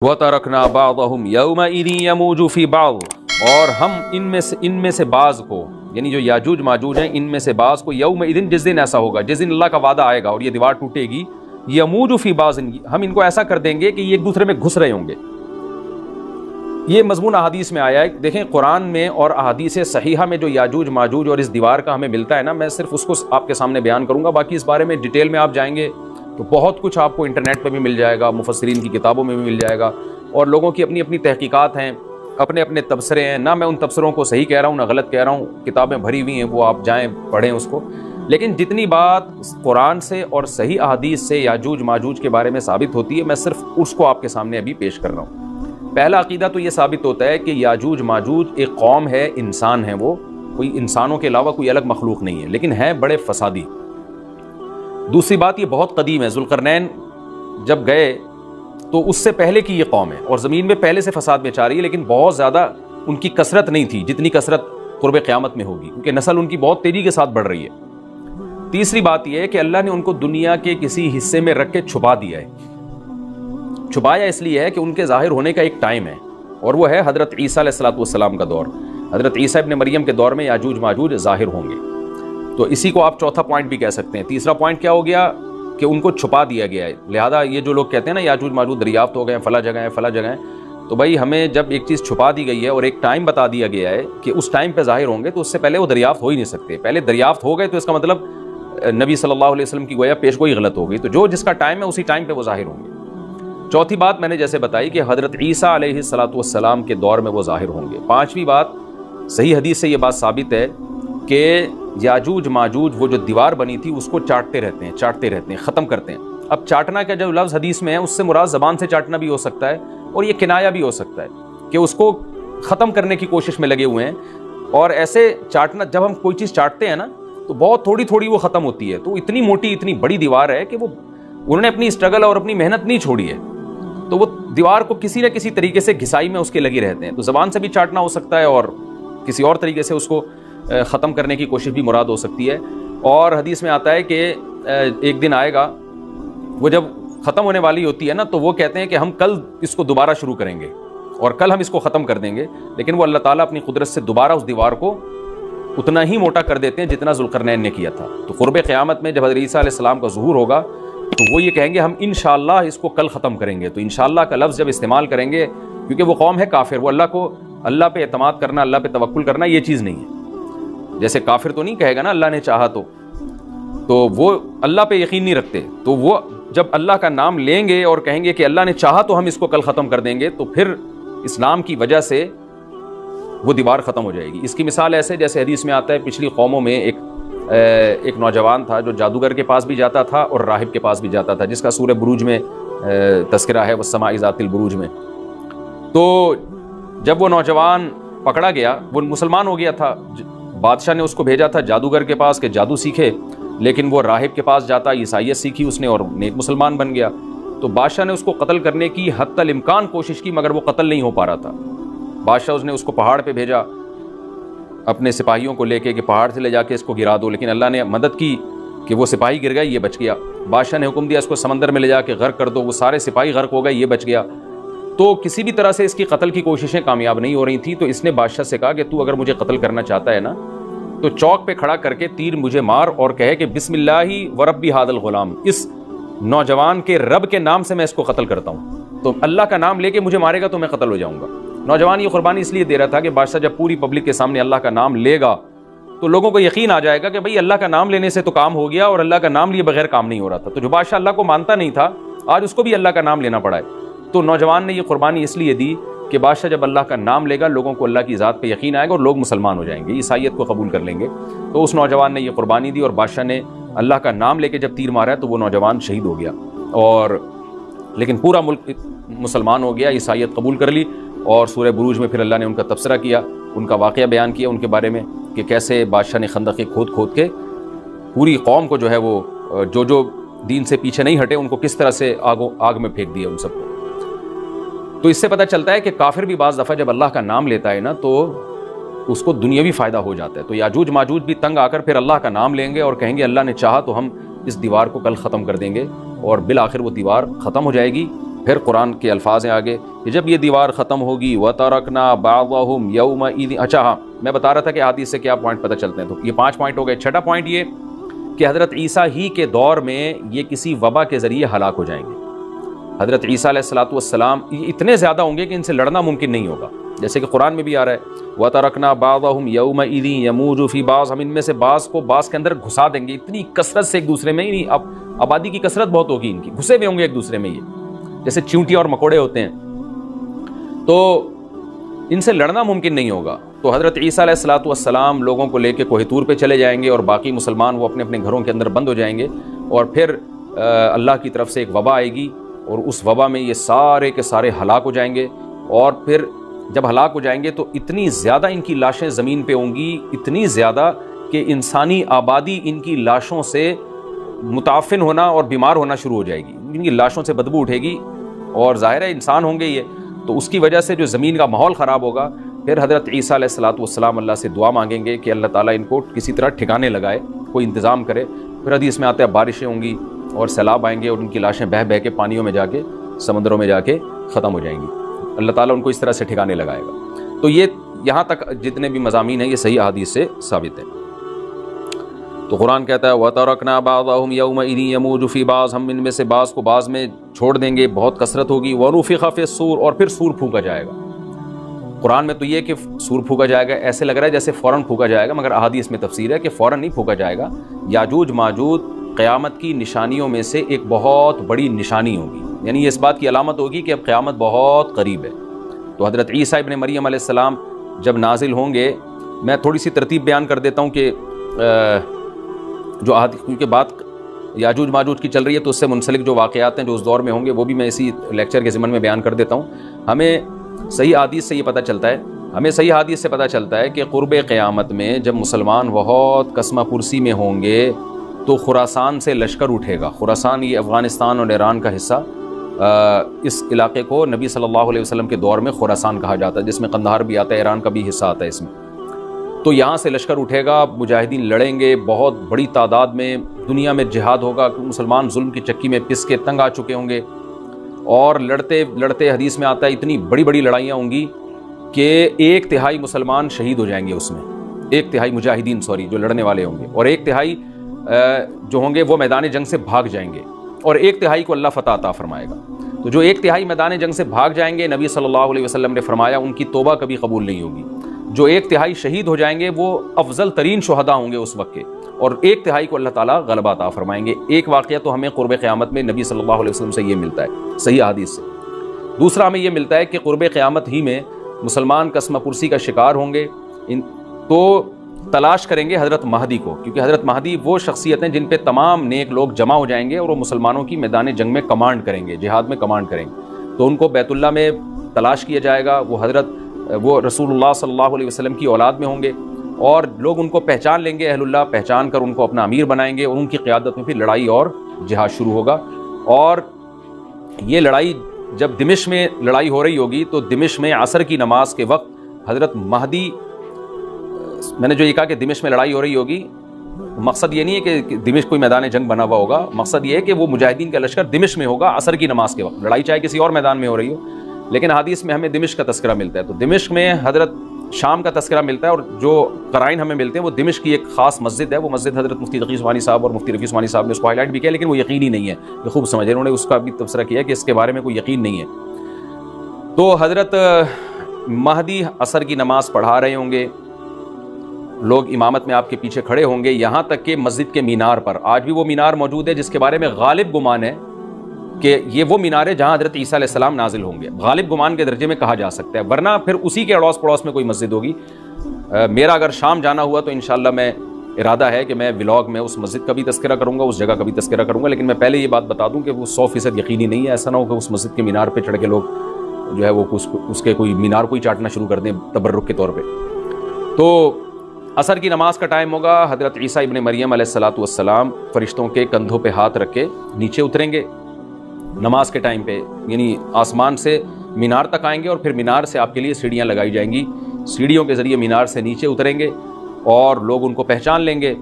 وَتَرَكْنَا بَعْضَهُمْ يَوْمَئِذٍ يَمُوجُ فِي بَعْضٍ، اور ہم ان میں سے بعض کو، یعنی جو یاجوج ماجوج ہیں، ان میں سے بعض کو یومئذ، جس دن ایسا ہوگا، جس دن اللہ کا وعدہ آئے گا اور یہ دیوار ٹوٹے گی، یموج فی بعض، ہم ان کو ایسا کر دیں گے کہ یہ ایک دوسرے میں گھس رہے ہوں گے۔ یہ مضمون احادیث میں آیا ہے۔ دیکھیں قرآن میں اور احادیث صحیحہ میں جو یاجوج ماجوج اور اس دیوار کا ہمیں ملتا ہے نا، میں صرف اس کو آپ کے سامنے بیان کروں گا، باقی اس بارے میں ڈیٹیل میں آپ جائیں گے تو بہت کچھ آپ کو انٹرنیٹ پہ بھی مل جائے گا، مفسرین کی کتابوں میں بھی مل جائے گا، اور لوگوں کی اپنی اپنی تحقیقات ہیں، اپنے اپنے تبصرے ہیں۔ نہ میں ان تبصروں کو صحیح کہہ رہا ہوں نہ غلط کہہ رہا ہوں، کتابیں بھری ہوئی ہیں، وہ آپ جائیں پڑھیں اس کو، لیکن جتنی بات قرآن سے اور صحیح احادیث سے یاجوج ماجوج کے بارے میں ثابت ہوتی ہے، میں صرف اس کو آپ کے سامنے ابھی پیش کر رہا ہوں۔ پہلا عقیدہ تو یہ ثابت ہوتا ہے کہ یاجوج ماجوج ایک قوم ہے، انسان ہے، وہ کوئی انسانوں کے علاوہ کوئی الگ مخلوق نہیں ہے، لیکن ہیں بڑے فسادی۔ دوسری بات، یہ بہت قدیم ہے، ذوالقرنین جب گئے تو اس سے پہلے کی یہ قوم ہے، اور زمین میں پہلے سے فساد مچا رہی ہے، لیکن بہت زیادہ ان کی کثرت نہیں تھی جتنی کثرت قرب قیامت میں ہوگی، کیونکہ نسل ان کی بہت تیزی کے ساتھ بڑھ رہی ہے۔ تیسری بات یہ ہے کہ اللہ نے ان کو دنیا کے کسی حصے میں رکھ کے چھپا دیا ہے۔ چھپایا اس لیے ہے کہ ان کے ظاہر ہونے کا ایک ٹائم ہے، اور وہ ہے حضرت عیسیٰ علیہ السلام کا دور۔ حضرت عیسیٰ ابن مریم کے دور میں یاجوج ماجوج ظاہر ہوں گے، تو اسی کو آپ چوتھا پوائنٹ بھی کہہ سکتے ہیں۔ تیسرا پوائنٹ کیا ہو گیا کہ ان کو چھپا دیا گیا ہے، لہذا یہ جو لوگ کہتے ہیں نا یاجوج ماجوج دریافت ہو گئے ہیں فلاں جگہ ہیں فلاں جگہ ہیں، تو بھائی ہمیں جب ایک چیز چھپا دی گئی ہے اور ایک ٹائم بتا دیا گیا ہے کہ اس ٹائم پہ ظاہر ہوں گے، تو اس سے پہلے وہ دریافت ہو ہی نہیں سکتے۔ پہلے دریافت ہو گئے تو اس کا مطلب نبی صلی اللہ علیہ وسلم کی گویا پیش گوئی غلط ہو گئی، تو جو جس کا ٹائم ہے اسی ٹائم پہ وہ ظاہر ہوں گے۔ چوتھی بات میں نے جیسے بتائی کہ حضرت عیسیٰ علیہ السلام کے دور میں وہ ظاہر ہوں گے۔ پانچویں بات، صحیح حدیث سے یہ بات ثابت ہے کہ یاجوج ماجوج وہ جو دیوار بنی تھی اس کو چاٹتے رہتے ہیں، ختم کرتے ہیں۔ اب چاٹنا کا جو لفظ حدیث میں ہے اس سے مراد زبان سے چاٹنا بھی ہو سکتا ہے، اور یہ کنایا بھی ہو سکتا ہے کہ اس کو ختم کرنے کی کوشش میں لگے ہوئے ہیں۔ اور ایسے چاٹنا، جب ہم کوئی چیز چاٹتے ہیں نا تو بہت تھوڑی تھوڑی وہ ختم ہوتی ہے، تو اتنی موٹی اتنی بڑی دیوار ہے کہ وہ انہوں نے اپنی اسٹرگل اور اپنی محنت نہیں چھوڑی ہے، تو وہ دیوار کو کسی نہ کسی طریقے سے گھسائی میں اس کے لگے رہتے ہیں۔ تو زبان سے بھی چاٹنا ہو سکتا ہے، اور کسی اور طریقے سے اس کو ختم کرنے کی کوشش بھی مراد ہو سکتی ہے۔ اور حدیث میں آتا ہے کہ ایک دن آئے گا، وہ جب ختم ہونے والی ہوتی ہے نا تو وہ کہتے ہیں کہ ہم کل اس کو دوبارہ شروع کریں گے اور کل ہم اس کو ختم کر دیں گے، لیکن وہ اللہ تعالیٰ اپنی قدرت سے دوبارہ اس دیوار کو اتنا ہی موٹا کر دیتے ہیں جتنا ذوالقرنین نے کیا تھا۔ تو قرب قیامت میں جب حضرت عیسیٰ علیہ السلام کا ظہور ہوگا تو وہ یہ کہیں گے ہم انشاءاللہ اس کو کل ختم کریں گے۔ تو انشاءاللہ کا لفظ جب استعمال کریں گے، کیونکہ وہ قوم ہے کافر، وہ اللہ پہ اعتماد کرنا، اللہ پہ توکل کرنا یہ چیز نہیں ہے۔ جیسے کافر تو نہیں کہے گا نا اللہ نے چاہا تو وہ اللہ پہ یقین نہیں رکھتے، تو وہ جب اللہ کا نام لیں گے اور کہیں گے کہ اللہ نے چاہا تو ہم اس کو کل ختم کر دیں گے، تو پھر اسلام کی وجہ سے وہ دیوار ختم ہو جائے گی۔ اس کی مثال ایسے جیسے حدیث میں آتا ہے، پچھلی قوموں میں ایک نوجوان تھا جو جادوگر کے پاس بھی جاتا تھا اور راہب کے پاس بھی جاتا تھا، جس کا سورہ بروج میں تذکرہ ہے، والسماء ذات البروج میں۔ تو جب وہ نوجوان پکڑا گیا، وہ مسلمان ہو گیا تھا، بادشاہ نے اس کو بھیجا تھا جادوگر کے پاس کہ جادو سیکھے، لیکن وہ راہب کے پاس جاتا، عیسائیت سیکھی اس نے اور نیک مسلمان بن گیا۔ تو بادشاہ نے اس کو قتل کرنے کی حتی الامکان کوشش کی، مگر وہ قتل نہیں ہو پا رہا تھا۔ بادشاہ نے اس کو پہاڑ پہ بھیجا اپنے سپاہیوں کو لے کے کہ پہاڑ سے لے جا کے اس کو گرا دو، لیکن اللہ نے مدد کی کہ وہ سپاہی گر گئے، یہ بچ گیا۔ بادشاہ نے حکم دیا اس کو سمندر میں لے جا کے غرق کر دو، وہ سارے سپاہی غرق ہو گئے، یہ بچ گیا۔ تو کسی بھی طرح سے اس کی قتل کی کوششیں کامیاب نہیں ہو رہی تھیں، تو اس نے بادشاہ سے کہا کہ تو اگر مجھے قتل کرنا چاہتا ہے نا تو چوک پہ کھڑا کر کے تیر مجھے مار اور کہے کہ بسم اللہ ورب ھذا الغلام، اس نوجوان کے رب کے نام سے میں اس کو قتل کرتا ہوں۔ تو اللہ کا نام لے کے مجھے مارے گا تو میں قتل ہو جاؤں گا۔ نوجوان یہ قربانی اس لیے دے رہا تھا کہ بادشاہ جب پوری پبلک کے سامنے اللہ کا نام لے گا تو لوگوں کو یقین آ جائے گا کہ بھئی اللہ کا نام لینے سے تو کام ہو گیا، اور اللہ کا نام لیے بغیر کام نہیں ہو رہا تھا۔ تو جو بادشاہ اللہ کو مانتا نہیں تھا، آج اس کو بھی اللہ کا نام لینا پڑا ہے۔ تو نوجوان نے یہ قربانی اس لیے دی کہ بادشاہ جب اللہ کا نام لے گا لوگوں کو اللہ کی ذات پہ یقین آئے گا اور لوگ مسلمان ہو جائیں گے، عیسائیت کو قبول کر لیں گے۔ تو اس نوجوان نے یہ قربانی دی، اور بادشاہ نے اللہ کا نام لے کے جب تیر مارا تو وہ نوجوان شہید ہو گیا، اور لیکن پورا ملک مسلمان ہو گیا، عیسائیت قبول کر لی۔ اور سورہ بروج میں پھر اللہ نے ان کا تبصرہ کیا، ان کا واقعہ بیان کیا ان کے بارے میں کہ کیسے بادشاہ نے خندقیں کھود کھود کے پوری قوم کو جو ہے وہ جو دین سے پیچھے نہیں ہٹے ان کو کس طرح سے آگ میں پھینک دیا ان سب کو۔ تو اس سے پتہ چلتا ہے کہ کافر بھی بعض دفعہ جب اللہ کا نام لیتا ہے نا تو اس کو دنیاوی فائدہ ہو جاتا ہے۔ تو یاجوج ماجوج بھی تنگ آ کر پھر اللہ کا نام لیں گے اور کہیں گے اللہ نے چاہا تو ہم اس دیوار کو کل ختم کر دیں گے، اور بالآخر وہ دیوار ختم ہو جائے گی۔ پھر قرآن کے الفاظ ہیں آگے کہ جب یہ دیوار ختم ہوگی وَتَرَكْنَا بَعْضَهُمْ يَوْمَئِذٍ، اچھا ہاں میں بتا رہا تھا کہ حدیث سے کیا پوائنٹ پتہ چلتے ہیں، تو یہ 5 پوائنٹ ہو گئے۔ چھٹا پوائنٹ یہ کہ حضرت عیسیٰ ہی کے دور میں یہ کسی وبا کے ذریعے ہلاک ہو جائیں گے۔ حضرت عیسیٰ علیہ الصلوۃ والسلام یہ اتنے زیادہ ہوں گے کہ ان سے لڑنا ممکن نہیں ہوگا، جیسے کہ قرآن میں بھی آ رہا ہے وَتَرَكْنَا بَعْضَهُمْ يَوْمَئِذٍ يَمُوجُ فِي بَعْضٍ، ہم ان میں سے بعض کو بعض کے اندر گھسا دیں گے، اتنی کثرت سے ایک دوسرے میں، یعنی اب آبادی کی کثرت بہت ہوگی ان کی، گھسے ہوئے ہوں گے ایک دوسرے میں، یہ جیسے چیونٹیاں اور مکوڑے ہوتے ہیں، تو ان سے لڑنا ممکن نہیں ہوگا۔ تو حضرت عیسیٰ علیہ الصلوۃ والسلام لوگوں کو لے کے کوہ طور پہ چلے جائیں گے، اور باقی مسلمان وہ اپنے اپنے گھروں کے اندر بند ہو جائیں گے، اور پھر اللہ کی طرف سے ایک وبا آئے گی، اور اس وبا میں یہ سارے کے سارے ہلاک ہو جائیں گے، اور پھر جب ہلاک ہو جائیں گے تو اتنی زیادہ ان کی لاشیں زمین پہ ہوں گی، اتنی زیادہ کہ انسانی آبادی ان کی لاشوں سے متعفن ہونا اور بیمار ہونا شروع ہو جائے گی، ان کی لاشوں سے بدبو اٹھے گی، اور ظاہر ہے انسان ہوں گے یہ، تو اس کی وجہ سے جو زمین کا ماحول خراب ہوگا۔ پھر حضرت عیسیٰ علیہ الصلوۃ والسلام اللہ سے دعا مانگیں گے کہ اللہ تعالیٰ ان کو کسی طرح ٹھکانے لگائے، کوئی انتظام کرے۔ پھر حدیث میں آتا ہے بارشیں ہوں گی اور سیلاب آئیں گے، اور ان کی لاشیں بہہ بہہ کے پانیوں میں جا کے، سمندروں میں جا کے ختم ہو جائیں گی، اللہ تعالیٰ ان کو اس طرح سے ٹھکانے لگائے گا۔ تو یہ یہاں تک جتنے بھی مضامین ہیں یہ صحیح احادیث سے ثابت ہے۔ تو قرآن کہتا ہے وَتَرَكْنَا بَعْضَهُمْ يَوْمَئِذٍ يَمُوجُ فِي بَعْضٍ، ہم ان میں سے بعض کو بعض میں چھوڑ دیں گے، بہت کثرت ہوگی۔ وَنُفِخَ فِي الصُّورِ، اور پھر سور پھونکا جائے گا۔ قرآن میں تو یہ کہ سور پھونکا جائے گا، ایسے لگ رہا ہے جیسے فوراً پھونکا جائے گا، مگر احادیث میں تفسیر ہے کہ فوراً نہیں پھونکا جائے گا۔ یاجوج ماجوج قیامت کی نشانیوں میں سے ایک بہت بڑی نشانی ہوگی، یعنی یہ اس بات کی علامت ہوگی کہ اب قیامت بہت قریب ہے۔ تو حضرت عیسیٰ ابن مریم علیہ السلام جب نازل ہوں گے، میں تھوڑی سی ترتیب بیان کر دیتا ہوں کہ جو کیونکہ بات یاجوج ماجوج کی چل رہی ہے تو اس سے منسلک جو واقعات ہیں جو اس دور میں ہوں گے وہ بھی میں اسی لیکچر کے ضمن میں بیان کر دیتا ہوں۔ ہمیں صحیح حدیث سے یہ پتہ چلتا ہے کہ قرب قیامت میں جب مسلمان بہت کسمہ پرسی میں ہوں گے تو خراسان سے لشکر اٹھے گا۔ خراسان یہ افغانستان اور ایران کا حصہ، اس علاقے کو نبی صلی اللہ علیہ وسلم کے دور میں خراسان کہا جاتا ہے، جس میں قندھار بھی آتا ہے، ایران کا بھی حصہ آتا ہے اس میں۔ تو یہاں سے لشکر اٹھے گا، مجاہدین لڑیں گے بہت بڑی تعداد میں، دنیا میں جہاد ہوگا، مسلمان ظلم کی چکی میں پس کے تنگ آ چکے ہوں گے، اور لڑتے لڑتے حدیث میں آتا ہے اتنی بڑی بڑی لڑائیاں ہوں گی کہ 1/3 مسلمان شہید ہو جائیں گے اس میں، 1/3 مجاہدین جو لڑنے والے ہوں گے، اور 1/3 جو ہوں گے وہ میدان جنگ سے بھاگ جائیں گے، اور 1/3 کو اللہ فتح عطا فرمائے گا۔ تو جو 1/3 میدان جنگ سے بھاگ جائیں گے، نبی صلی اللہ علیہ وسلم نے فرمایا ان کی توبہ کبھی قبول نہیں ہوگی۔ جو 1/3 شہید ہو جائیں گے وہ افضل ترین شہداء ہوں گے اس وقت کے، اور 1/3 کو اللہ تعالیٰ غلبہ عطا فرمائیں گے۔ ایک واقعہ تو ہمیں قرب قیامت میں نبی صلی اللہ علیہ وسلم سے یہ ملتا ہے صحیح حدیث سے۔ دوسرا ہمیں یہ ملتا ہے کہ قرب قیامت ہی میں مسلمان قسمہ پرسی کا شکار ہوں گے، تو تلاش کریں گے حضرت مہدی کو، کیونکہ حضرت مہدی وہ شخصیت ہیں جن پہ تمام نیک لوگ جمع ہو جائیں گے، اور وہ مسلمانوں کی میدان جنگ میں کمانڈ کریں گے، جہاد میں کمانڈ کریں گے۔ تو ان کو بیت اللہ میں تلاش کیا جائے گا، وہ رسول اللہ صلی اللہ علیہ وسلم کی اولاد میں ہوں گے، اور لوگ ان کو پہچان لیں گے، اہل اللہ پہچان کر ان کو اپنا امیر بنائیں گے، اور ان کی قیادت میں پھر لڑائی اور جہاد شروع ہوگا۔ اور یہ لڑائی جب دمشق میں لڑائی ہو رہی ہوگی تو دمشق میں عصر کی نماز کے وقت حضرت مہدی، میں نے جو یہ کہا کہ دمشق میں لڑائی ہو رہی ہوگی، مقصد یہ نہیں ہے کہ دمشق کوئی میدان جنگ بنا ہوا ہوگا، مقصد یہ ہے کہ وہ مجاہدین کا لشکر دمشق میں ہوگا عصر کی نماز کے وقت، لڑائی چاہے کسی اور میدان میں ہو رہی ہو، لیکن حدیث میں ہمیں دمشق کا تذکرہ ملتا ہے۔ تو دمشق میں حضرت شام کا تذکرہ ملتا ہے، اور جو قرائن ہمیں ملتے ہیں وہ دمشق کی ایک خاص مسجد ہے، وہ مسجد حضرت مفتی تقی عثمانی صاحب اور مفتی رفیع عثمانی صاحب نے اس کو ہائی لائٹ بھی کیا، لیکن وہ یقینی نہیں ہے، یہ خوب سمجھے، انہوں نے اس کا بھی تبصرہ کیا کہ اس کے بارے میں کوئی یقین نہیں ہے۔ تو حضرت مہدی عصر کی نماز پڑھا رہے ہوں گے، لوگ امامت میں آپ کے پیچھے کھڑے ہوں گے، یہاں تک کہ مسجد کے مینار پر، آج بھی وہ مینار موجود ہے جس کے بارے میں غالب گمان ہے کہ یہ وہ مینار ہے جہاں حضرت عیسیٰ علیہ السلام نازل ہوں گے، غالب گمان کے درجے میں کہا جا سکتا ہے، ورنہ پھر اسی کے اڑوس پڑوس میں کوئی مسجد ہوگی۔ میرا اگر شام جانا ہوا تو انشاءاللہ میں ارادہ ہے کہ میں ولاگ میں اس مسجد کا بھی تذکرہ کروں گا، اس جگہ کا بھی تذکرہ کروں گا، لیکن میں پہلے یہ بات بتا دوں کہ وہ 100% یقینی نہیں ہے، ایسا نہ ہو کہ اس مسجد کے مینار پہ چڑھ کے لوگ جو ہے وہ اس کے کوئی مینار کو ہی چاٹنا شروع کر دیں تبرک کے طور پہ۔ تو عصر کی نماز کا ٹائم ہوگا، حضرت عیسیٰ ابن مریم علیہ الصلوۃ والسلام فرشتوں کے کندھوں پہ ہاتھ رکھ کے نیچے اتریں گے نماز کے ٹائم پہ، یعنی آسمان سے مینار تک آئیں گے، اور پھر مینار سے آپ کے لیے سیڑھیاں لگائی جائیں گی، سیڑھیوں کے ذریعے مینار سے نیچے اتریں گے، اور لوگ ان کو پہچان لیں گے۔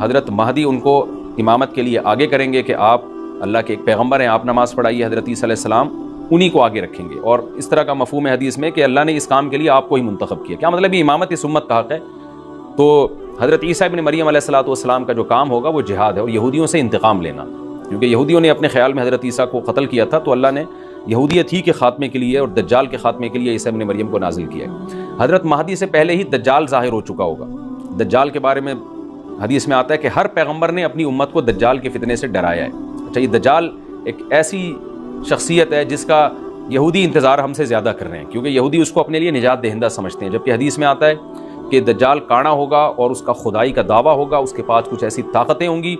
حضرت مہدی ان کو امامت کے لیے آگے کریں گے کہ آپ اللہ کے ایک پیغمبر ہیں، آپ نماز پڑھائیے۔ حضرت عیسیٰ علیہ السلام انہی کو آگے رکھیں گے. اور اس طرح کا مفہوم ہے حدیث میں کہ اللہ نے اس کام کے لیے آپ کو ہی منتخب کیا. کیا مطلب یہ امامت اس امت کا حق ہے. تو حضرت عیسیٰ ابن مریم علیہ الصلوۃ والسلام کا جو کام ہوگا وہ جہاد ہے اور یہودیوں سے انتقام لینا، کیونکہ یہودیوں نے اپنے خیال میں حضرت عیسیٰ کو قتل کیا تھا، تو اللہ نے یہودیت ہی کے خاتمے کے لیے اور دجال کے خاتمے کے لیے عیسیٰ ابن مریم کو نازل کیا ہے. حضرت مہدی سے پہلے ہی دجال ظاہر ہو چکا ہوگا. دجال کے بارے میں حدیث میں آتا ہے کہ ہر پیغمبر نے اپنی امت کو دجال کے فتنے سے ڈرایا ہے. اچھا، یہ دجال ایک ایسی شخصیت ہے جس کا یہودی انتظار ہم سے زیادہ کر رہے ہیں، کیونکہ یہودی اس کو اپنے لیے نجات دہندہ سمجھتے ہیں، جبکہ حدیث میں آتا ہے کہ دجال کانا ہوگا اور اس کا خدائی کا دعویٰ ہوگا. اس کے پاس کچھ ایسی طاقتیں ہوں گی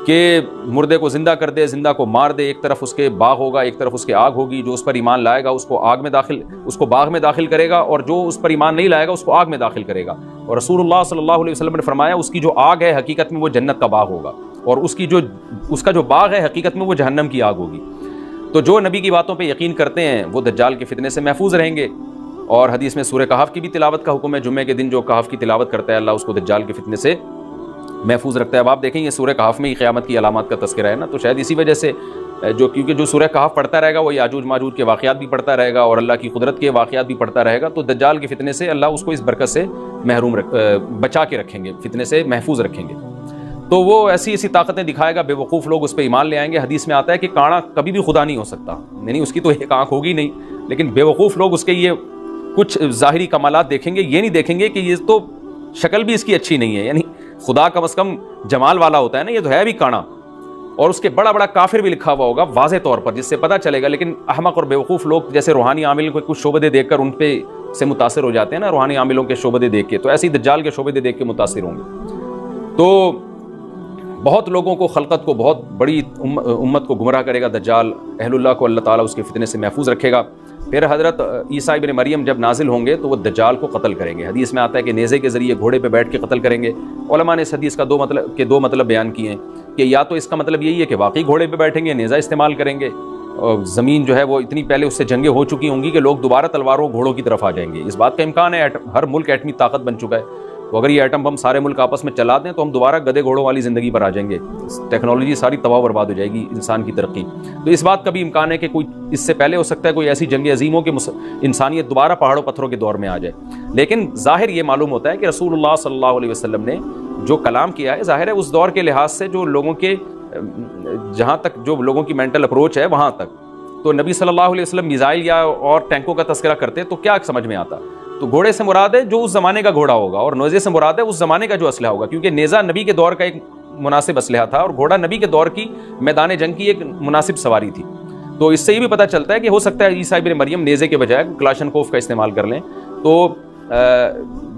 کہ مردے کو زندہ کر دے، زندہ کو مار دے. ایک طرف اس کے باغ ہوگا، ایک طرف اس کے آگ ہوگی. جو اس پر ایمان لائے گا اس کو باغ میں داخل کرے گا، اور جو اس پر ایمان نہیں لائے گا اس کو آگ میں داخل کرے گا. اور رسول اللہ صلی اللہ علیہ وسلم نے فرمایا اس کی جو آگ ہے حقیقت میں وہ جنت کا باغ ہوگا، اور اس کا جو باغ ہے حقیقت میں وہ جہنم کی آگ ہوگی. تو جو نبی کی باتوں پہ یقین کرتے ہیں وہ دجال کے فتنے سے محفوظ رہیں گے. اور حدیث میں سورہ کہف کی بھی تلاوت کا حکم ہے. جمعے کے دن جو کہف کی تلاوت کرتا ہے اللہ اس کو دجال کے فتنے سے محفوظ رکھتا ہے. اب آپ دیکھیں یہ سورہ کہف میں ہی قیامت کی علامات کا تذکرہ ہے نا، تو شاید اسی وجہ سے کیونکہ جو سورہ کہف پڑھتا رہے گا وہ یاجوج ماجوج کے واقعات بھی پڑھتا رہے گا اور اللہ کی قدرت کے واقعات بھی پڑھتا رہے گا، تو دجال کے فتنے سے اللہ اس کو اس برکت سے بچا کے رکھیں گے، فتنے سے محفوظ رکھیں گے. تو وہ ایسی طاقتیں دکھائے گا، بے وقوف لوگ اس پہ ایمان لے آئیں گے. حدیث میں آتا ہے کہ کانا کبھی بھی خدا نہیں ہو سکتا، یعنی اس کی تو ایک آنکھ ہوگی نہیں، لیکن بے وقوف لوگ اس کے یہ کچھ ظاہری کمالات دیکھیں گے، یہ نہیں دیکھیں گے کہ یہ تو شکل بھی اس کی اچھی نہیں ہے، یعنی خدا کم از کم جمال والا ہوتا ہے نا، یہ تو ہے بھی کانا. اور اس کے بڑا بڑا کافر بھی لکھا ہوا ہوگا واضح طور پر، جس سے پتہ چلے گا. لیکن احمق اور بیوقوف لوگ جیسے روحانی عامل کو کچھ شعبدے دیکھ کر ان پہ سے متاثر ہو جاتے ہیں نا، روحانی عاملوں کے شعبدے دیکھ کے، تو ایسے ہی دجال کے شعبدے دیکھ کے متاثر ہوں گے. تو بہت لوگوں کو، خلقت کو، بہت بڑی امت کو گمراہ کرے گا دجال. اہل اللہ کو اللہ تعالیٰ اس کے فتنے سے محفوظ رکھے گا. پھر حضرت عیسیٰ ابن مریم جب نازل ہوں گے تو وہ دجال کو قتل کریں گے. حدیث میں آتا ہے کہ نیزے کے ذریعے گھوڑے پہ بیٹھ کے قتل کریں گے. علماء نے اس حدیث کا دو مطلب بیان کیے ہیں کہ یا تو اس کا مطلب یہی ہے کہ واقعی گھوڑے پہ بیٹھیں گے، نیزہ استعمال کریں گے، اور زمین جو ہے وہ اتنی پہلے اس سے جنگیں ہو چکی ہوں گی کہ لوگ دوبارہ تلواروں گھوڑوں کی طرف آ جائیں گے. اس بات کا امکان ہے، ہر ملک ایٹمی طاقت بن چکا ہے، تو اگر یہ ایٹم بم سارے ملک آپس میں چلا دیں تو ہم دوبارہ گدے گھوڑوں والی زندگی پر آ جائیں گے. ٹیکنالوجی ساری تباہ و برباد ہو جائے گی، انسان کی ترقی. تو اس بات کا بھی امکان ہے کہ کوئی اس سے پہلے ہو سکتا ہے کوئی ایسی جنگ عظیم ہو کہ انسانیت دوبارہ پہاڑوں پتھروں کے دور میں آ جائے. لیکن ظاہر یہ معلوم ہوتا ہے کہ رسول اللہ صلی اللہ علیہ وسلم نے جو کلام کیا ہے، ظاہر ہے اس دور کے لحاظ سے جو لوگوں کے جہاں تک جو لوگوں کی مینٹل اپروچ ہے وہاں تک، تو نبی صلی اللہ علیہ وسلم میزائل یا اور ٹینکوں کا تذکرہ کرتے تو کیا سمجھ میں آتا؟ تو گھوڑے سے مراد ہے جو اس زمانے کا گھوڑا ہوگا، اور نیزے سے مراد ہے اس زمانے کا جو اسلحہ ہوگا، کیونکہ نیزہ نبی کے دور کا ایک مناسب اسلحہ تھا اور گھوڑا نبی کے دور کی میدان جنگ کی ایک مناسب سواری تھی. تو اس سے یہ بھی پتہ چلتا ہے کہ ہو سکتا ہے عیسیٰ ابن مریم نیزے کے بجائے کلاشنکوف کا استعمال کر لیں. تو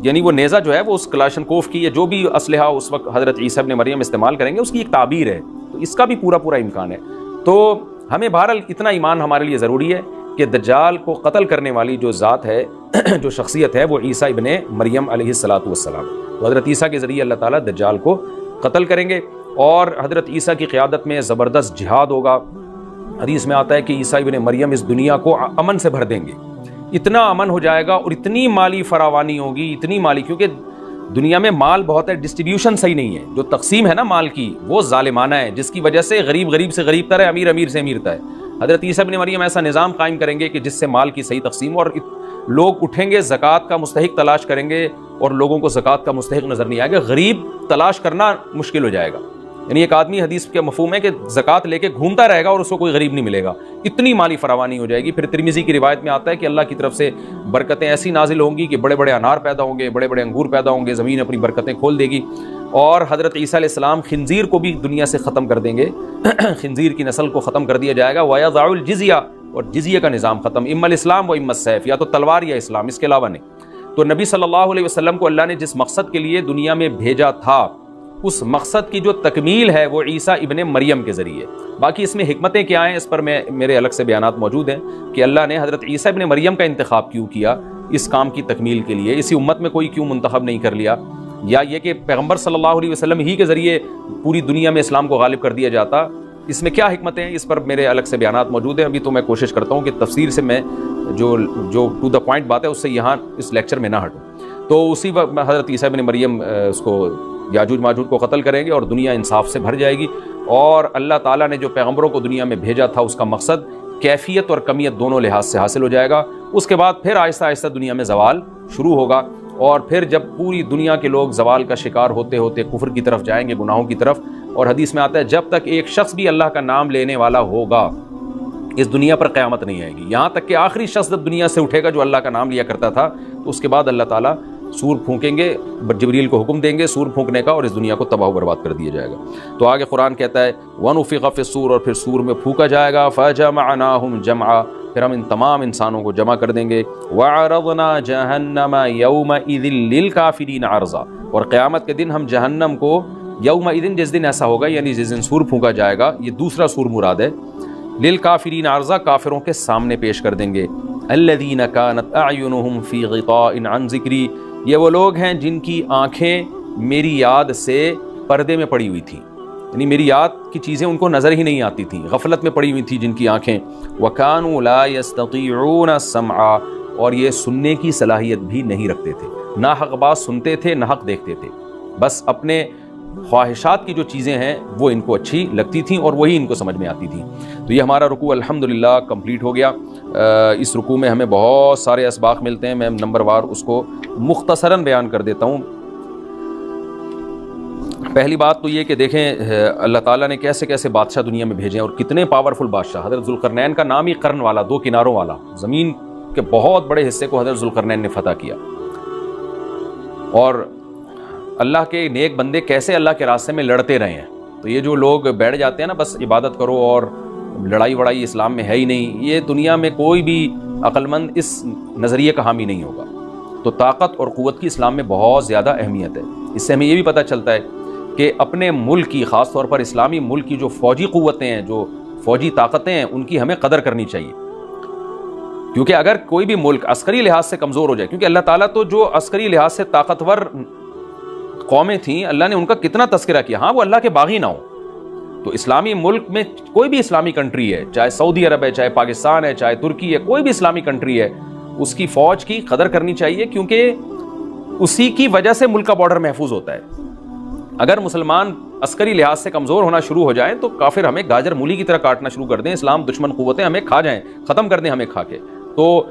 یعنی وہ نیزہ جو ہے وہ اس کلاشنکوف کی یا جو بھی اسلحہ اس وقت حضرت عیسیٰ ابن مریم استعمال کریں گے اس کی ایک تعبیر ہے. تو اس کا بھی پورا امکان ہے. تو ہمیں بہرحال اتنا ایمان ہمارے لیے ضروری ہے کہ دجال کو قتل کرنے والی جو ذات ہے، جو شخصیت ہے، وہ عیسیٰ ابن مریم علیہ الصلاۃ والسلام. تو حضرت عیسیٰ کے ذریعے اللہ تعالیٰ دجال کو قتل کریں گے، اور حضرت عیسیٰ کی قیادت میں زبردست جہاد ہوگا. حدیث میں آتا ہے کہ عیسیٰ ابن مریم اس دنیا کو امن سے بھر دیں گے. اتنا امن ہو جائے گا اور اتنی مالی فراوانی ہوگی، اتنی مالی، کیونکہ دنیا میں مال بہت ہے، ڈسٹریبیوشن صحیح نہیں ہے. جو تقسیم ہے نا مال کی وہ ظالمانہ ہے، جس کی وجہ سے غریب سے غریب تر ہے، امیر سے امیر تر ہے. حضرت عیسیٰ ابن مریم ایسا نظام قائم کریں گے کہ جس سے مال کی صحیح تقسیم، اور لوگ اٹھیں گے زکوٰۃ کا مستحق تلاش کریں گے اور لوگوں کو زکوٰۃ کا مستحق نظر نہیں آئے گا. غریب تلاش کرنا مشکل ہو جائے گا. یعنی ایک آدمی، حدیث کے مفہوم ہے کہ زکوٰۃ لے کے گھومتا رہے گا اور اس کو کوئی غریب نہیں ملے گا. اتنی مالی فراوانی ہو جائے گی. پھر ترمذی کی روایت میں آتا ہے کہ اللہ کی طرف سے برکتیں ایسی نازل ہوں گی کہ بڑے بڑے انار پیدا ہوں گے، بڑے بڑے انگور پیدا ہوں گے، زمین اپنی برکتیں کھول دے گی. اور حضرت عیسیٰ علیہ السلام خنزیر کو بھی دنیا سے ختم کر دیں گے. خنزیر کی نسل کو ختم کر دیا جائے گا. وَيَضَعُ الْجِزْيَةَ، اور جزیہ کا نظام ختم. اما الاسلام و اما السیف، یا تو تلوار یا اسلام، اس کے علاوہ نہیں. تو نبی صلی اللہ علیہ وسلم کو اللہ نے جس مقصد کے لیے دنیا میں بھیجا تھا، اس مقصد کی جو تکمیل ہے وہ عیسیٰ ابن مریم کے ذریعے. باقی اس میں حکمتیں کیا ہیں اس پر میرے الگ سے بیانات موجود ہیں کہ اللہ نے حضرت عیسیٰ ابن مریم کا انتخاب کیوں کیا اس کام کی تکمیل کے لیے. اسی امت میں کوئی کیوں منتخب نہیں کر لیا، یا یہ کہ پیغمبر صلی اللہ علیہ وسلم ہی کے ذریعے پوری دنیا میں اسلام کو غالب کر دیا جاتا. اس میں کیا حکمتیں ہیں اس پر میرے الگ سے بیانات موجود ہیں. ابھی تو میں کوشش کرتا ہوں کہ تفسیر سے میں جو ٹو دا پوائنٹ بات ہے اس سے یہاں اس لیکچر میں نہ ہٹوں. تو اسی وقت حضرت عیسیٰ ابن مریم اس کو یاجوج ماجوج کو قتل کریں گے اور دنیا انصاف سے بھر جائے گی. اور اللہ تعالیٰ نے جو پیغمبروں کو دنیا میں بھیجا تھا اس کا مقصد کیفیت اور کمیت دونوں لحاظ سے حاصل ہو جائے گا. اس کے بعد پھر آہستہ آہستہ دنیا میں زوال شروع ہوگا, اور پھر جب پوری دنیا کے لوگ زوال کا شکار ہوتے ہوتے کفر کی طرف جائیں گے, گناہوں کی طرف, اور حدیث میں آتا ہے جب تک ایک شخص بھی اللہ کا نام لینے والا ہوگا اس دنیا پر قیامت نہیں آئے گی. یہاں تک کہ آخری شخص جب دنیا سے اٹھے گا جو اللہ کا نام لیا کرتا تھا, تو اس کے بعد اللہ تعالیٰ سور پھونکیں گے, جبریل کو حکم دیں گے سور پھونکنے کا, اور اس دنیا کو تباہ و برباد کر دیا جائے گا. تو آگے قرآن کہتا ہے وَنُفِخَ فِي الصُّورِ, اور پھر سور میں پھونکا جائے گا, فَجَمَعْنَاهُمْ جَمْعًا, پھر ہم ان تمام انسانوں کو جمع کر دیں گے. وَعَرَضْنَا جَهَنَّمَ يَوْمَئِذٍ لِّلْكَافِرِينَ عَرْضًا, اور قیامت کے دن ہم جہنم کو یومئذ, جس دن ایسا ہوگا یعنی جس دن سور پھونکا جائے گا, یہ دوسرا سور مراد ہے, للکافرین عرضا, کافروں کے سامنے پیش کر دیں گے. الذین کانت اعینہم فی غطاء عن ذکری, یہ وہ لوگ ہیں جن کی آنکھیں میری یاد سے پردے میں پڑی ہوئی تھیں, یعنی میری یاد کی چیزیں ان کو نظر ہی نہیں آتی تھیں, غفلت میں پڑی ہوئی تھی جن کی آنکھیں. وَكَانُوا لَا يَسْتَطِيعُونَ السَّمْعَ, اور یہ سننے کی صلاحیت بھی نہیں رکھتے تھے, نہ حق بات سنتے تھے نہ حق دیکھتے تھے, بس اپنے خواہشات کی جو چیزیں ہیں وہ ان کو اچھی لگتی تھیں اور وہی ان کو سمجھ میں آتی تھیں. تو یہ ہمارا رکوع الحمدللہ کمپلیٹ ہو گیا. اس رکوع میں ہمیں بہت سارے اسباق ملتے ہیں, میں نمبر وار اس کو مختصراً بیان کر دیتا ہوں. پہلی بات تو یہ کہ دیکھیں اللہ تعالیٰ نے کیسے کیسے بادشاہ دنیا میں بھیجے ہیں, اور کتنے پاورفل بادشاہ. حضرت ذوالقرنین کا نام ہی قرن والا, دو کناروں والا, زمین کے بہت بڑے حصے کو حضرت ذوالقرنین نے فتح کیا. اور اللہ کے نیک بندے کیسے اللہ کے راستے میں لڑتے رہے ہیں. تو یہ جو لوگ بیٹھ جاتے ہیں نا بس عبادت کرو اور لڑائی وڑائی اسلام میں ہے ہی نہیں, یہ دنیا میں کوئی بھی عقل مند اس نظریے کا حامی نہیں ہوگا. تو طاقت اور قوت کی اسلام میں بہت زیادہ اہمیت ہے. اس سے ہمیں یہ بھی پتہ چلتا ہے کہ اپنے ملک کی, خاص طور پر اسلامی ملک کی جو فوجی قوتیں ہیں, جو فوجی طاقتیں ہیں, ان کی ہمیں قدر کرنی چاہیے. کیونکہ اگر کوئی بھی ملک عسکری لحاظ سے کمزور ہو جائے, کیونکہ اللہ تعالیٰ تو جو عسکری لحاظ سے طاقتور قومیں تھیں اللہ نے ان کا کتنا تذکرہ کیا, ہاں وہ اللہ کے باغی نہ ہوں. تو اسلامی ملک میں کوئی بھی اسلامی کنٹری ہے, چاہے سعودی عرب ہے, چاہے پاکستان ہے, چاہے ترکی ہے, کوئی بھی اسلامی کنٹری ہے, اس کی فوج کی قدر کرنی چاہیے, کیونکہ اسی کی وجہ سے ملک کا بارڈر محفوظ ہوتا ہے. اگر مسلمان عسکری لحاظ سے کمزور ہونا شروع ہو جائیں تو کافر ہمیں گاجر مولی کی طرح کاٹنا شروع کر دیں, اسلام دشمن قوتیں ہمیں کھا جائیں, ختم کر دیں ہمیں کھا کے. تو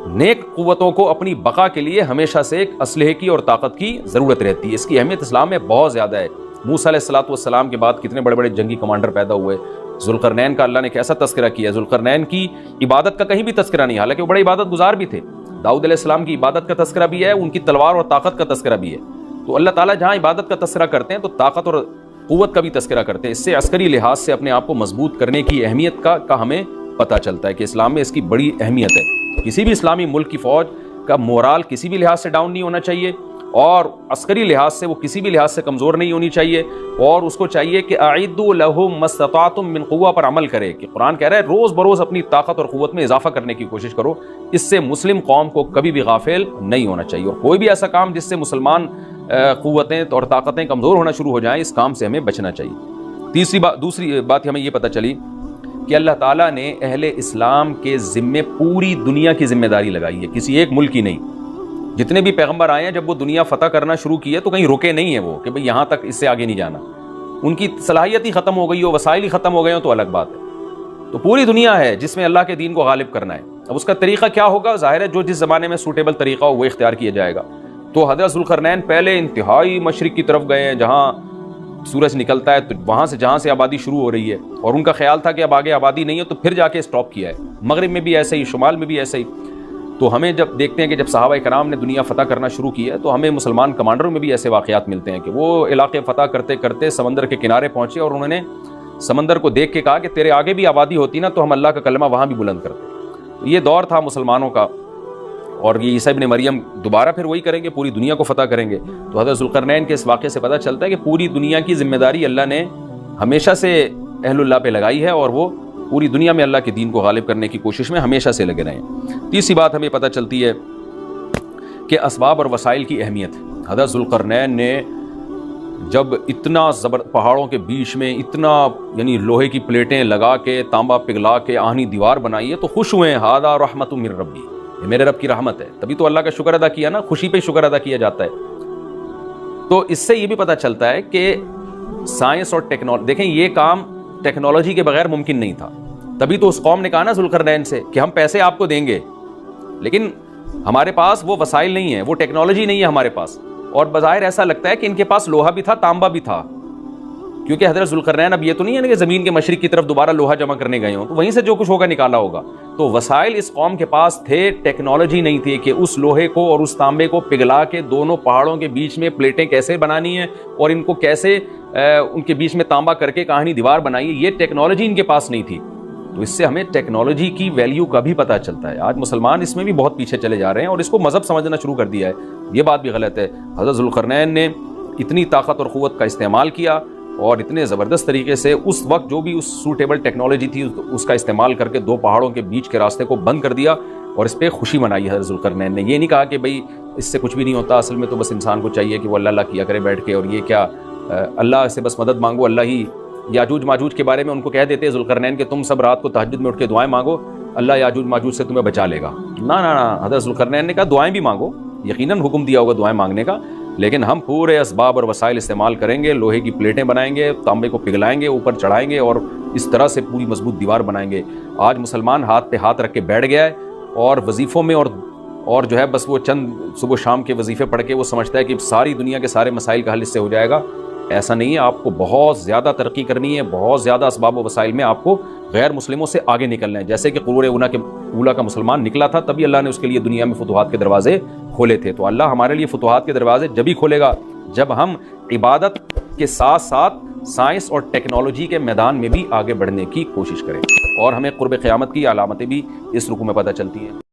نیک قوتوں کو اپنی بقا کے لیے ہمیشہ سے ایک اسلحے کی اور طاقت کی ضرورت رہتی ہے. اس کی اہمیت اسلام میں بہت زیادہ ہے. موسیٰ علیہ الصلوۃ والسلام کے بعد کتنے بڑے بڑے جنگی کمانڈر پیدا ہوئے. ذوالقرنین کا اللہ نے کیسا تذکرہ کیا. ذوالقرنین کی عبادت کا کہیں بھی تذکرہ نہیں, حالانکہ وہ بڑے عبادت گزار بھی تھے. داؤد علیہ السلام کی عبادت کا تذکرہ بھی ہے, ان کی تلوار اور طاقت کا تذکرہ بھی ہے. تو اللہ تعالیٰ جہاں عبادت کا تذکرہ کرتے ہیں تو طاقت اور قوت کا بھی تذکرہ کرتے ہیں. اس سے عسکری لحاظ سے اپنے آپ کو مضبوط کرنے کی اہمیت کا ہمیں پتہ چلتا ہے کہ اسلام میں اس کی بڑی اہمیت ہے. کسی بھی اسلامی ملک کی فوج کا مورال کسی بھی لحاظ سے ڈاؤن نہیں ہونا چاہیے, اور عسکری لحاظ سے وہ کسی بھی لحاظ سے کمزور نہیں ہونی چاہیے. اور اس کو چاہیے کہ اعدوا لهم ما استطعتم من قوہ پر عمل کرے, کہ قرآن کہہ رہا ہے روز بروز اپنی طاقت اور قوت میں اضافہ کرنے کی کوشش کرو. اس سے مسلم قوم کو کبھی بھی غافل نہیں ہونا چاہیے, اور کوئی بھی ایسا کام جس سے مسلمان قوتیں اور طاقتیں کمزور ہونا شروع ہو جائیں, اس کام سے ہمیں بچنا چاہیے. دوسری بات ہمیں یہ پتہ چلی کہ اللہ تعالیٰ نے اہل اسلام کے ذمے پوری دنیا کی ذمہ داری لگائی ہے, کسی ایک ملک کی نہیں. جتنے بھی پیغمبر آئے ہیں جب وہ دنیا فتح کرنا شروع کی ہے تو کہیں رکے نہیں ہیں وہ کہ بھئی یہاں تک, اس سے آگے نہیں جانا. ان کی صلاحیت ہی ختم ہو گئی ہو, وسائل ہی ختم ہو گئے ہوں تو الگ بات ہے. تو پوری دنیا ہے جس میں اللہ کے دین کو غالب کرنا ہے. اب اس کا طریقہ کیا ہوگا, ظاہر ہے جو جس زمانے میں سوٹیبل طریقہ ہو وہ اختیار کیا جائے گا. تو حضرت ذوالقرنین پہلے انتہائی مشرق کی طرف گئے ہیں جہاں سورج نکلتا ہے, تو وہاں سے جہاں سے آبادی شروع ہو رہی ہے, اور ان کا خیال تھا کہ اب آگے آبادی نہیں ہے تو پھر جا کے اسٹاپ کیا ہے. مغرب میں بھی ایسے ہی, شمال میں بھی ایسے ہی. تو ہمیں جب دیکھتے ہیں کہ جب صحابہ کرام نے دنیا فتح کرنا شروع کی ہے تو ہمیں مسلمان کمانڈروں میں بھی ایسے واقعات ملتے ہیں کہ وہ علاقے فتح کرتے کرتے سمندر کے کنارے پہنچے, اور انہوں نے سمندر کو دیکھ کے کہا کہ تیرے آگے بھی آبادی ہوتی نا تو ہم اللہ کا کلمہ وہاں بھی بلند کرتے. یہ دور تھا مسلمانوں کا, اور یہ عیسیٰ ابن مریم دوبارہ پھر وہی کریں گے, پوری دنیا کو فتح کریں گے. تو حضرت ذوالقرنین کے اس واقعے سے پتہ چلتا ہے کہ پوری دنیا کی ذمہ داری اللہ نے ہمیشہ سے اہل اللہ پہ لگائی ہے, اور وہ پوری دنیا میں اللہ کے دین کو غالب کرنے کی کوشش میں ہمیشہ سے لگے رہے ہیں. تیسری بات ہمیں پتہ چلتی ہے کہ اسباب اور وسائل کی اہمیت. حضرت ذوالقرنین نے جب اتنا پہاڑوں کے بیچ میں اتنا یعنی لوہے کی پلیٹیں لگا کے, تانبا پگھلا کے آہنی دیوار بنائی ہے, تو خوش ہوئے ہیں, ھذا رحمت من ربی, یہ میرے رب کی رحمت ہے. تبھی تو اللہ کا شکر ادا کیا نا, خوشی پہ شکر ادا کیا جاتا ہے. تو اس سے یہ بھی پتہ چلتا ہے کہ سائنس اور ٹیکنالوجی, دیکھیں یہ کام ٹیکنالوجی کے بغیر ممکن نہیں تھا. تبھی تو اس قوم نے کہا نا ذوالقرنین سے کہ ہم پیسے آپ کو دیں گے، لیکن ہمارے پاس وہ وسائل نہیں ہیں، وہ ٹیکنالوجی نہیں ہے ہمارے پاس. اور بظاہر ایسا لگتا ہے کہ ان کے پاس لوہا بھی تھا، تانبا بھی تھا، کیونکہ حضرت ذوالقرنین اب یہ تو نہیں ہے نا کہ زمین کے مشرق کی طرف دوبارہ لوہا جمع کرنے گئے ہوں، تو وہیں سے جو کچھ ہوگا نکالا ہوگا. تو وسائل اس قوم کے پاس تھے، ٹیکنالوجی نہیں تھی کہ اس لوہے کو اور اس تانبے کو پگھلا کے دونوں پہاڑوں کے بیچ میں پلیٹیں کیسے بنانی ہیں اور ان کو کیسے ان کے بیچ میں تانبا کر کے کہانی دیوار بنائی ہے. یہ ٹیکنالوجی ان کے پاس نہیں تھی. تو اس سے ہمیں ٹیکنالوجی کی ویلیو کا بھی پتہ چلتا ہے. آج مسلمان اس میں بھی بہت پیچھے چلے جا رہے ہیں اور اس کو مذہب سمجھنا شروع کر دیا ہے. یہ بات بھی غلط ہے. حضرت ذوالقرنین نے اتنی طاقت اور قوت کا استعمال کیا اور اتنے زبردست طریقے سے اس وقت جو بھی اس سوٹیبل ٹیکنالوجی تھی اس کا استعمال کر کے دو پہاڑوں کے بیچ کے راستے کو بند کر دیا اور اس پہ خوشی منائی حضرت ذوالقرنین نے. یہ نہیں کہا کہ بھئی اس سے کچھ بھی نہیں ہوتا، اصل میں تو بس انسان کو چاہیے کہ وہ اللہ اللہ کیا کرے بیٹھ کے، اور یہ کیا اللہ سے بس مدد مانگو، اللہ ہی. یاجوج ماجوج کے بارے میں ان کو کہہ دیتے ذوالقرنین کہ تم سب رات کو تہجد میں اٹھ کے دعائیں مانگو، اللہ یاجوج ماجوج سے تمہیں بچا لے گا. نہ حضرت ذوالقرنین نے کہا دعائیں بھی مانگو، یقیناً حکم دیا ہوگا دعائیں مانگنے کا، لیکن ہم پورے اسباب اور وسائل استعمال کریں گے، لوہے کی پلیٹیں بنائیں گے، تانبے کو پگھلائیں گے، اوپر چڑھائیں گے اور اس طرح سے پوری مضبوط دیوار بنائیں گے. آج مسلمان ہاتھ پہ ہاتھ رکھ کے بیٹھ گیا ہے اور وظیفوں میں اور جو ہے بس وہ چند صبح شام کے وظیفے پڑھ کے وہ سمجھتا ہے کہ ساری دنیا کے سارے مسائل کا حل اس سے ہو جائے گا. ایسا نہیں ہے. آپ کو بہت زیادہ ترقی کرنی ہے، بہت زیادہ اسباب و وسائل میں آپ کو غیر مسلموں سے آگے نکلنا ہے. جیسے کہ قرون اولا کا مسلمان نکلا تھا، تبھی اللہ نے اس کے لیے دنیا میں فتوحات کے دروازے کھولے تھے. تو اللہ ہمارے لیے فتوحات کے دروازے جبھی کھولے گا جب ہم عبادت کے ساتھ ساتھ سائنس اور ٹیکنالوجی کے میدان میں بھی آگے بڑھنے کی کوشش کریں. اور ہمیں قرب قیامت کی علامتیں بھی اس رکوع میں پتہ چلتی ہیں.